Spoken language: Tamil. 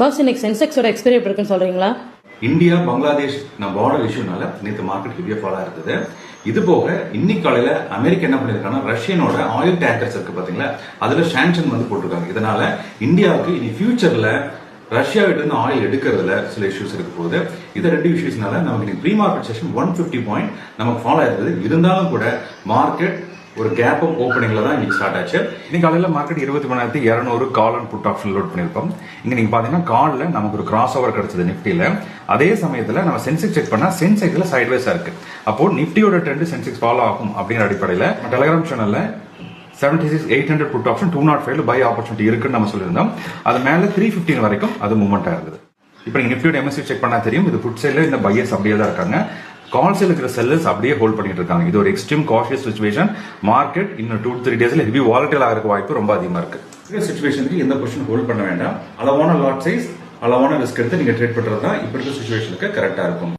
பாஸ் இன்னைக்கு சென்செக்ஸோட எக்ஸ்பைரி எப்படி இருக்குன்னு சொல்றீங்களா? இந்தியா பங்களாதேஷ் பார்டர் இஷ்யூனால நேற்று மார்க்கெட் ஹெவியா ஃபாலா இருக்குது. இது போக இன்னைக்கு காலையில அமெரிக்கா என்ன பண்ணிருக்காங்கன்னா ரஷ்யனோட ஆயில் டேங்கர்ஸ் இருக்கு பாத்தீங்களா, அதுல சாங்ஷன் போட்டிருக்காங்க. இதனால இந்தியாவுக்கு இனி ஃபியூச்சர்ல ரஷ்யாவிட்ட இருந்து ஆயில் எடுக்கிறதுல சில இஷ்யூஸ் இருக்க போகுது. இந்த ரெண்டு இஷ்யூஸ்னால நமக்கு ப்ரீ மார்க்கெட் செஷன் 150 பாயிண்ட் நமக்கு ஃபாலோ ஆயிருந்தது. இருந்தாலும் கூட மார்க்கெட் ஒரு கேப் அப் ஓப்பனிங்ல தான் இன்னைக்கு ஸ்டார்ட் ஆச்சு. இன்னைக்கு காலையில market 23,200 call and put option load பண்ணிருப்போம். இங்க நீங்க பாத்தீங்கன்னா கால்ல நமக்கு ஒரு கிராஸ் ஓவர் கிடைச்சது நிப்டில. அதே சமயத்துல நம்ம சென்செக்ஸ் செக் பண்ணா சென்செக்ஸ்ல சைட்வேஸா இருக்கு. அப்போ நிப்டியோட ட்ரெண்ட் சென்செக்ஸ் ஃபாலோ ஆகும் அப்படிங்கிற அடிப்படையில டெலிகிராம் சேனல்ல 76,800 புட் ஆப்ஷன் 205 பை ஆப்பர்ச்சுனிட்டி இருக்குன்னு நம்ம சொல்லியிருந்தோம். அது மேல 315 வரைக்கும் அது மூவ்மெண்ட் ஆயிருந்தது. இப்போ நீங்க நிப்டியோட எம்எஸ்சி செக் பண்ணா தெரியும், இது புட் சைட்ல இந்த பையர்ஸ் அப்படியே தான் இருக்காங்க. கால் சைட்ல இருக்கிற செல்லர்ஸ் அப்படியே ஹோல்ட் பண்ணிட்டு இருக்காங்க. இது ஒரு எக்ஸ்ட்ரீம் காஷியஸ் சிச்சுவேஷன். மார்க்கெட் இன்னும் 2-3 டேஸ்ல ஹெவி வாலடைல் ஆகிறதுக்கு வாய்ப்பு ரொம்ப அதிகமா இருக்கு. இந்த சிச்சுவேஷனுக்கு எந்த பொசிஷன் ஹோல்ட் பண்ண வேண்டாம். அளவான லாட் சைஸ், அளவான ரிஸ்க் எடுத்து நீங்க ட்ரேட் பண்றது தான் இப்ப இருக்க சிச்சுவேஷனுக்கு கரெக்டா இருக்கும்.